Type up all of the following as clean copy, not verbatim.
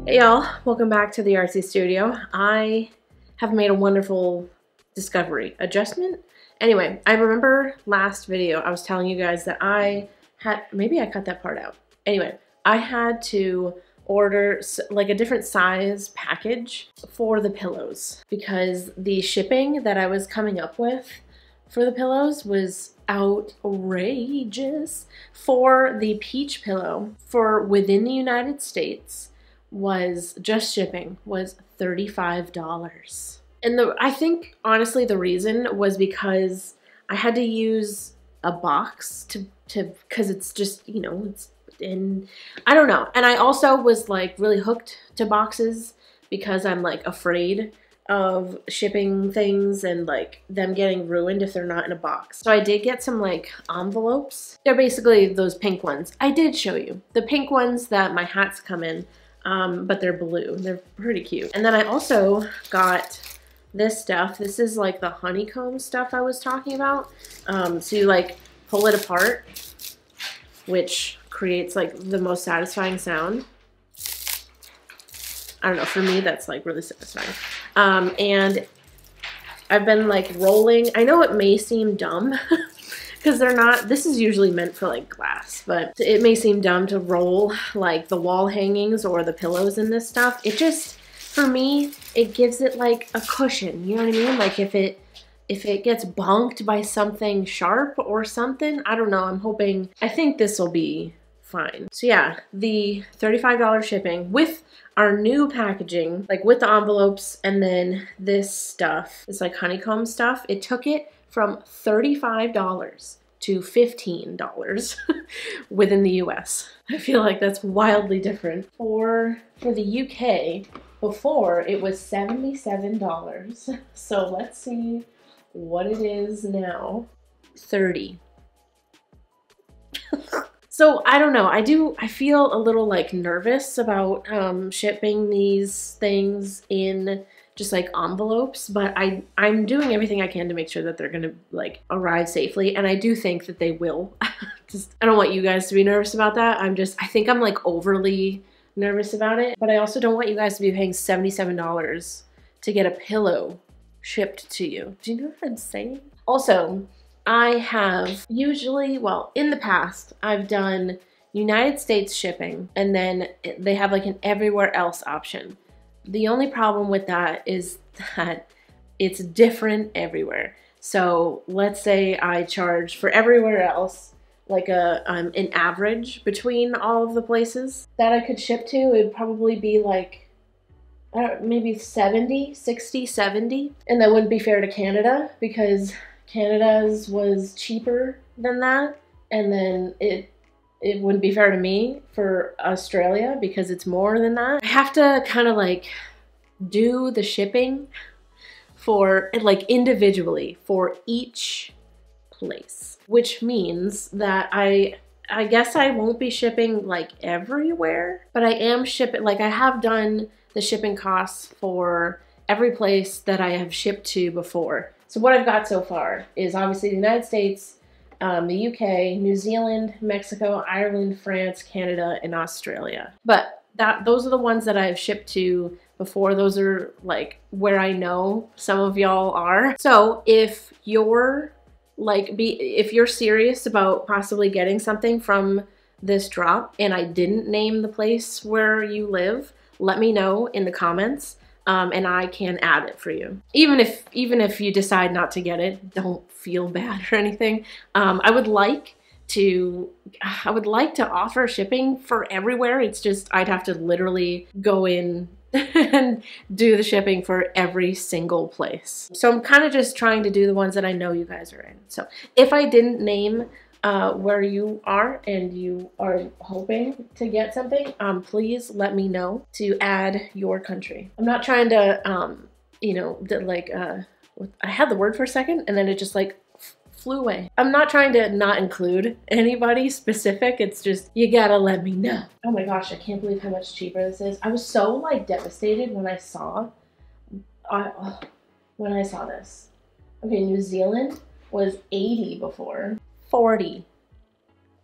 Hey y'all, welcome back to the Artsy Studio. I have made a wonderful discovery. Adjustment? Anyway, I remember last video I was telling you guys that I had, maybe I cut that part out. Anyway, I had to order like a different size package for the pillows because the shipping that I was coming up with for the pillows was outrageous. For the peach pillow for within the United States, was just shipping was $35. And I think honestly the reason was because I had to use a box to because it's just, you know, it's in, I don't know. And I also was like really hooked to boxes because I'm like afraid of shipping things and like them getting ruined if they're not in a box. So I did get some like envelopes. They're basically those pink ones. I did show you the pink ones that my hats come in. But they're blue. They're pretty cute. And then I also got this stuff. This is like the honeycomb stuff I was talking about. So you like pull it apart, which creates like the most satisfying sound. I don't know, for me that's like really satisfying. And I've been like rolling. I know it may seem dumb because they're not, this is usually meant for like glass, but it may seem dumb to roll like the wall hangings or the pillows in this stuff. It just, for me, it gives it like a cushion, you know what I mean? Like if it gets bonked by something sharp or something, I don't know, I'm hoping, I think this will be fine. So yeah, the $35 shipping with our new packaging, like with the envelopes and then this stuff, it's like honeycomb stuff, it took it from $35 to $15 within the US. I feel like that's wildly different. For the UK, before it was $77. So let's see what it is now. 30. So I don't know, I feel a little like nervous about shipping these things in just like envelopes, but I'm doing everything I can to make sure that they're gonna like arrive safely, and I do think that they will. I don't want you guys to be nervous about that. I think I'm like overly nervous about it, but I also don't want you guys to be paying $77 to get a pillow shipped to you. Do you know what I'm saying? Also, I have usually, well, in the past, I've done United States shipping, and then they have like an everywhere else option. The only problem with that is that it's different everywhere. So let's say I charge for everywhere else like an average between all of the places that I could ship to. It'd probably be like maybe 70, 60, 70. And that wouldn't be fair to Canada because Canada's was cheaper than that. And then it wouldn't be fair to me for Australia because it's more than that. I have to kind of like do the shipping for like individually for each place, which means that I guess I won't be shipping like everywhere, but I am shipping, like I have done the shipping costs for every place that I have shipped to before. So what I've got so far is obviously the United States, the UK, New Zealand, Mexico, Ireland, France, Canada, and Australia. But those are the ones that I've shipped to before. Those are like where I know some of y'all are. So if you're like, if you're serious about possibly getting something from this drop and I didn't name the place where you live, let me know in the comments. And I can add it for you. Even if you decide not to get it, don't feel bad or anything. I would like to offer shipping for everywhere. It's just I'd have to literally go in and do the shipping for every single place. So I'm kind of just trying to do the ones that I know you guys are in. So if I didn't name where you are and you are hoping to get something, please let me know to add your country. I'm not trying to, you know, I had the word for a second and then it just like flew away. I'm not trying to not include anybody specific. It's just, you gotta let me know. Oh my gosh, I can't believe how much cheaper this is. I was so like devastated when I saw this. Okay, New Zealand was 80 before. 40.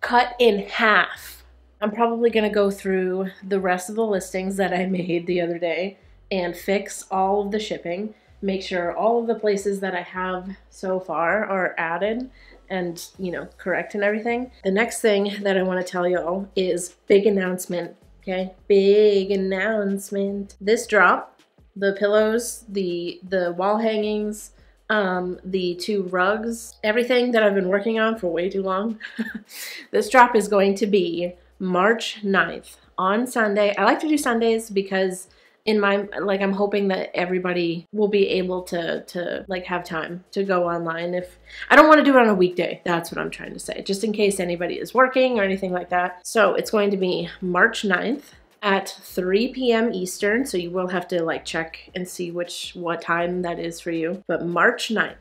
Cut in half. I'm probably gonna go through the rest of the listings that I made the other day and fix all of the shipping, make sure all of the places that I have so far are added and, you know, correct and everything. The next thing that I want to tell y'all is big announcement, okay? Big announcement. This drop, the pillows, the wall hangings, the 2 rugs, everything that I've been working on for way too long. This drop is going to be March 9th on Sunday. I like to do Sundays because in my, like, I'm hoping that everybody will be able to like have time to go online. If I don't want to do it on a weekday, that's what I'm trying to say, just in case anybody is working or anything like that. So it's going to be March 9th at 3 p.m. Eastern. So you will have to like check and see what time that is for you. But March 9th,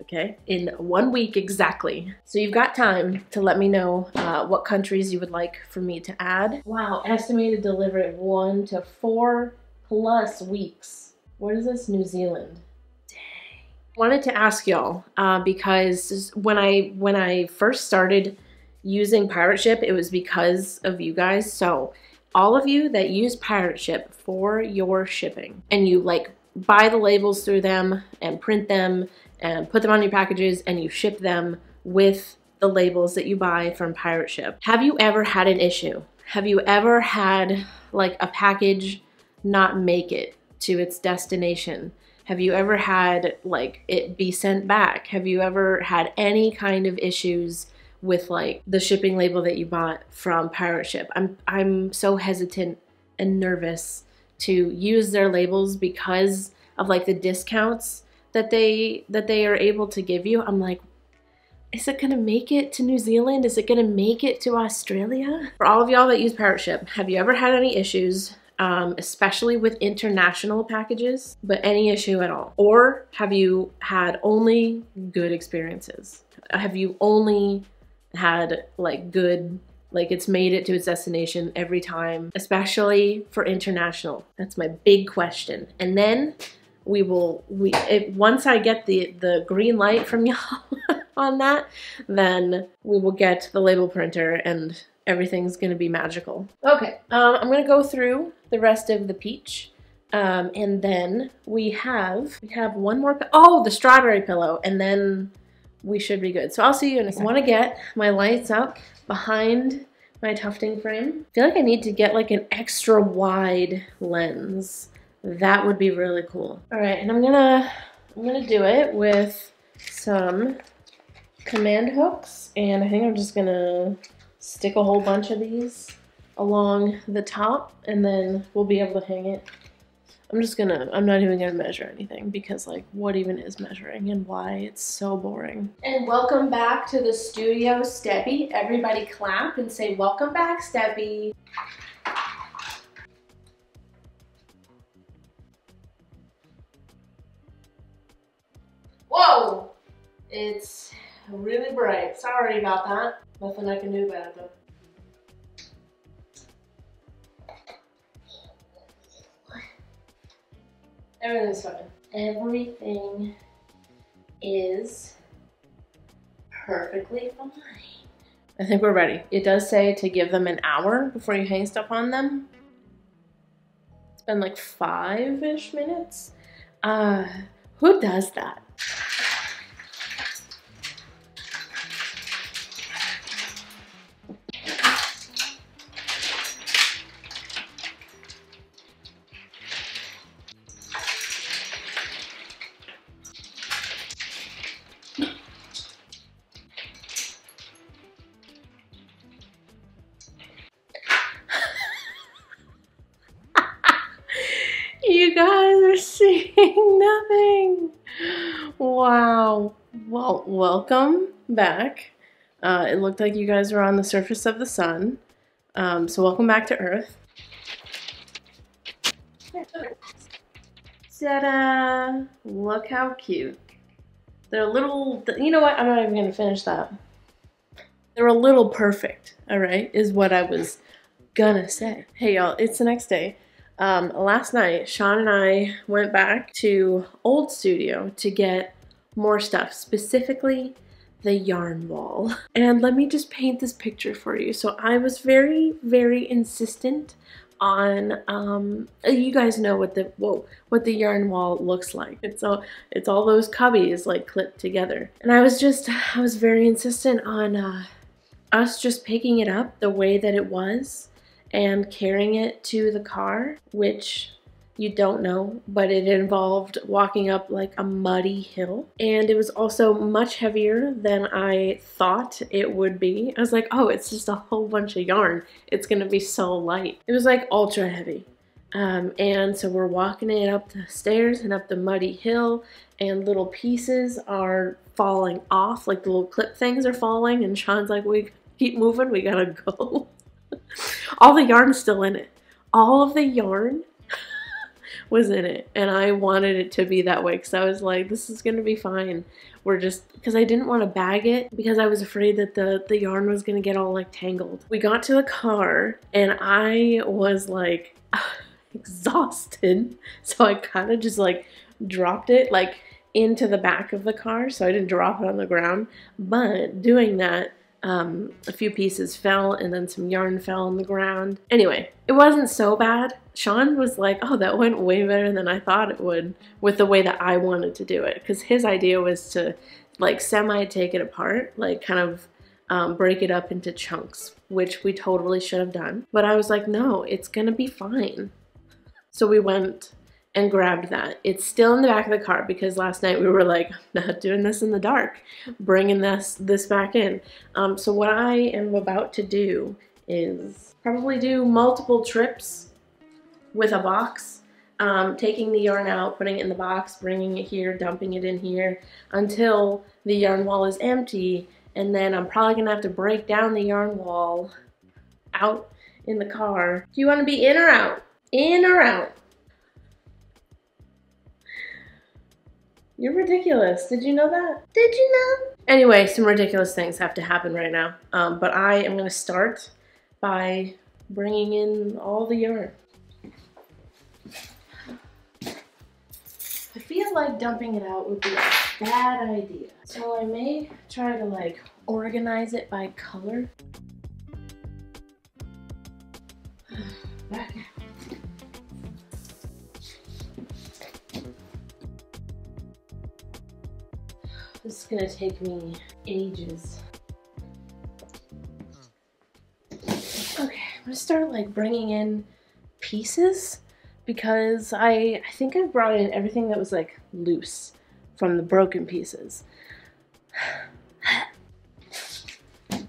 okay, in 1 week exactly. So you've got time to let me know what countries you would like for me to add. Wow, estimated delivery of 1 to 4+ weeks. What is this? New Zealand. Dang. Wanted to ask y'all because when I first started using Pirate Ship, it was because of you guys. So all of you that use Pirate Ship for your shipping and you like buy the labels through them and print them and put them on your packages and you ship them with the labels that you buy from Pirate Ship. Have you ever had an issue? Have you ever had like a package not make it to its destination? Have you ever had like it be sent back? Have you ever had any kind of issues with like the shipping label that you bought from Pirate Ship? I'm so hesitant and nervous to use their labels because of like the discounts that they are able to give you. I'm like, is it gonna make it to New Zealand? Is it gonna make it to Australia? For all of y'all that use Pirate Ship, have you ever had any issues, especially with international packages, but any issue at all? Or have you had only good experiences? Have you only had like good, like it's made it to its destination every time, especially for international? That's my big question. And then once I get the green light from y'all on that, then we will get the label printer and everything's gonna be magical. Okay, I'm gonna go through the rest of the peach. And then we have one more, oh, the strawberry pillow, and then we should be good. So I'll see you in a second. I wanna get my lights up behind my tufting frame. I feel like I need to get like an extra wide lens. That would be really cool. All right, and I'm gonna do it with some command hooks, and I think I'm just gonna stick a whole bunch of these along the top, and then we'll be able to hang it. I'm not even gonna measure anything because like what even is measuring and why? It's so boring. And welcome back to the studio, Steppy. Everybody clap and say welcome back, Steppy. Whoa! It's really bright. Sorry about that. Nothing I can do about it though. Everything's fine. Everything is perfectly fine. I think we're ready. It does say to give them an hour before you hang stuff on them. It's been like 5-ish minutes. Who does that? You guys are seeing nothing. Wow. Well, welcome back. It looked like you guys were on the surface of the sun. So welcome back to Earth. Ta-da! Look how cute. They're a little, you know what? I'm not even gonna finish that. They're a little perfect, all right, is what I was gonna say. Hey y'all, it's the next day. Last night, Sean and I went back to old studio to get more stuff, specifically the yarn wall. And let me just paint this picture for you. So I was very, very insistent on you guys know what the yarn wall looks like. It's all those cubbies like clipped together. And I was very insistent on us just picking it up the way that it was and carrying it to the car, which you don't know, but it involved walking up like a muddy hill. And it was also much heavier than I thought it would be. I was like, oh, it's just a whole bunch of yarn. It's gonna be so light. It was like ultra heavy. And so we're walking it up the stairs and up the muddy hill, and little pieces are falling off, like the little clip things are falling, and Sean's like, we keep moving, we gotta go. All the yarn's still in it. All of the yarn was in it, and I wanted it to be that way because I was like, this is gonna be fine. We're just, because I didn't want to bag it because I was afraid that the yarn was gonna get all like tangled. We got to the car and I was like exhausted, so I kind of just like dropped it like into the back of the car, so I didn't drop it on the ground. But doing that, a few pieces fell and then some yarn fell on the ground. Anyway, it wasn't so bad. Sean was like, oh, that went way better than I thought it would with the way that I wanted to do it. Because his idea was to like semi take it apart, like kind of break it up into chunks, which we totally should have done. But I was like, no, it's gonna be fine. So we went and grabbed that. It's still in the back of the car because last night we were like, not doing this in the dark, bringing this back in. So what I am about to do is probably do multiple trips with a box, taking the yarn out, putting it in the box, bringing it here, dumping it in here until the yarn wall is empty, and then I'm probably gonna have to break down the yarn wall out in the car. Do you want to be in or out? In or out? You're ridiculous. Did you know that? Did you know? Anyway, some ridiculous things have to happen right now. But I am going to start by bringing in all the yarn. I feel like dumping it out would be a bad idea. So I may try to like organize it by color. Back out. This is gonna take me ages. Okay, I'm gonna start like bringing in pieces because I think I brought in everything that was like loose from the broken pieces.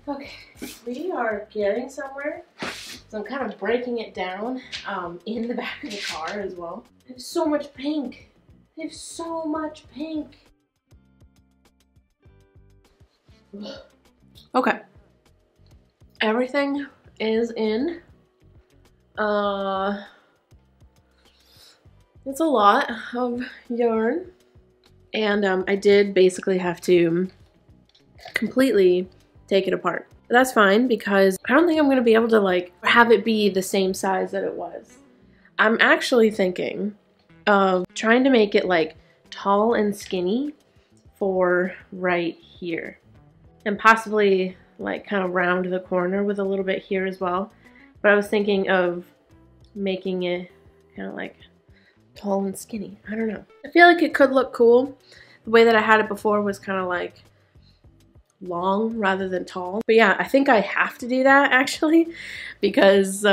Okay, we are getting somewhere. So I'm kind of breaking it down in the back of the car as well. I have so much pink. I have so much pink. Okay, everything is in. It's a lot of yarn, and I did basically have to completely take it apart. But that's fine because I don't think I'm gonna be able to like have it be the same size that it was. I'm actually thinking of trying to make it like tall and skinny for right here. And possibly like kind of round the corner with a little bit here as well. But I was thinking of making it kind of like tall and skinny. I don't know. I feel like it could look cool. The way that I had it before was kind of like long rather than tall. But yeah, I think I have to do that actually because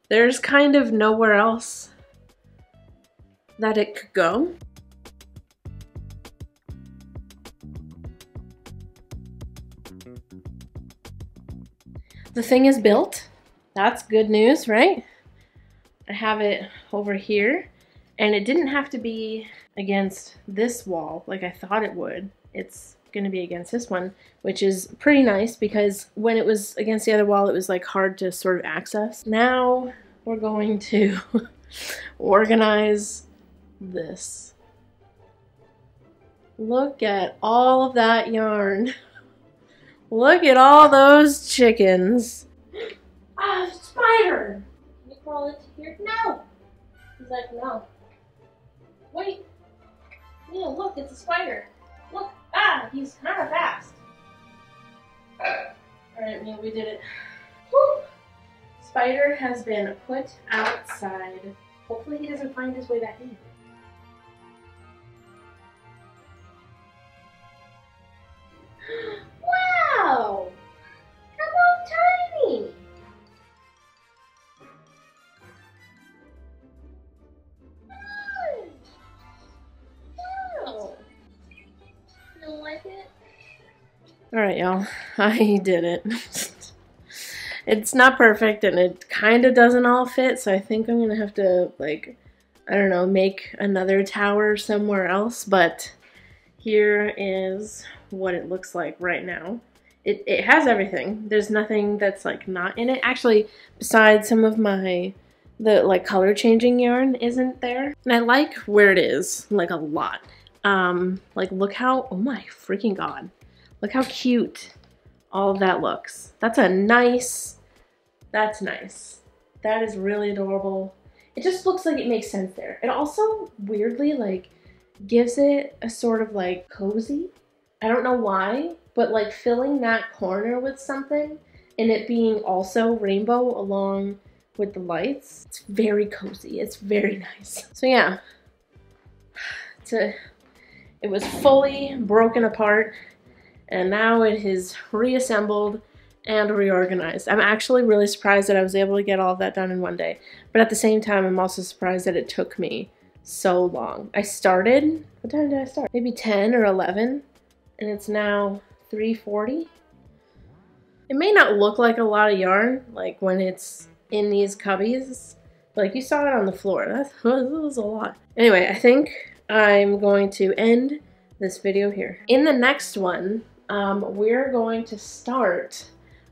there's kind of nowhere else that it could go. The thing is built. That's good news, right? I have it over here, and it didn't have to be against this wall like I thought it would. It's going to be against this one, which is pretty nice because when it was against the other wall, it was like hard to sort of access. Now we're going to organize this. Look at all of that yarn. Look at all those chickens. Ah, spider! Can you crawl into here? No! He's like, no. Wait. Yeah, look, it's a spider. Look. Ah, he's kind of fast. Alright, Mia, we did it. Whew. Spider has been put outside. Hopefully he doesn't find his way back in. Wow! How tiny? Wow. You don't like it? Alright, y'all. I did it. It's not perfect and it kind of doesn't all fit, so I think I'm gonna have to, like, I don't know, make another tower somewhere else, but here is what it looks like right now. It has everything. There's nothing that's like not in it. Actually, besides some of the like color changing yarn isn't there. And I like where it is, like a lot. Like look how, oh my freaking god. Look how cute all of that looks. That's nice. That is really adorable. It just looks like it makes sense there. It also weirdly like gives it a sort of like cozy. I don't know why, but like filling that corner with something and it being also rainbow along with the lights, it's very cozy. It's very nice. So yeah, it was fully broken apart and now it is reassembled and reorganized. I'm actually really surprised that I was able to get all of that done in one day, but at the same time I'm also surprised that it took me so long. I started, what time did I start? Maybe 10 or 11, and it's now 3:40. It may not look like a lot of yarn, like when it's in these cubbies, but like you saw it on the floor. That was a lot. Anyway, I think I'm going to end this video here. In the next one, we're going to start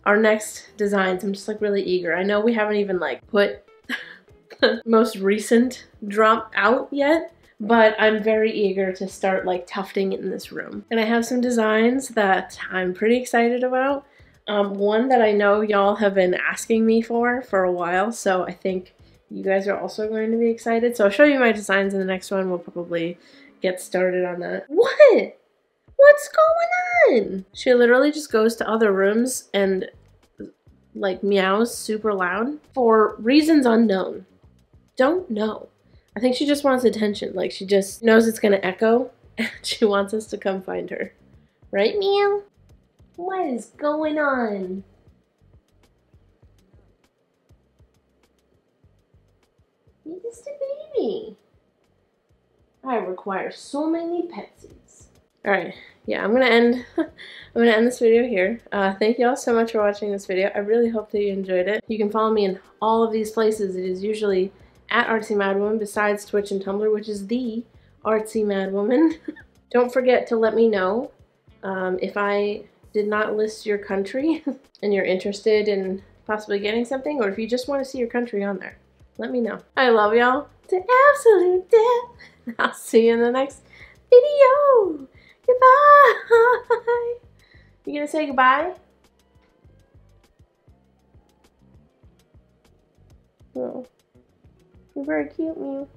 our next designs. I'm just like really eager. I know we haven't even like put the most recent drop out yet, but I'm very eager to start like tufting in this room. And I have some designs that I'm pretty excited about. One that I know y'all have been asking me for a while, so I think you guys are also going to be excited. So I'll show you my designs in the next one. We'll probably get started on that. What? What's going on? She literally just goes to other rooms and like meows super loud for reasons unknown. Don't know. I think she just wants attention. Like she just knows it's gonna echo and she wants us to come find her. Right, meow? What is going on? You're just a baby. I require so many petsies. Alright, yeah, I'm gonna end this video here. Thank you all so much for watching this video. I really hope that you enjoyed it. You can follow me in all of these places. It is usually at Artsy Madwoman, besides Twitch and Tumblr, which is the Artsy Madwoman. Don't forget to let me know if I did not list your country and you're interested in possibly getting something, or if you just want to see your country on there. Let me know. I love y'all to absolute death. I'll see you in the next video. Goodbye. You gonna say goodbye? Oh, you're very cute, Mew.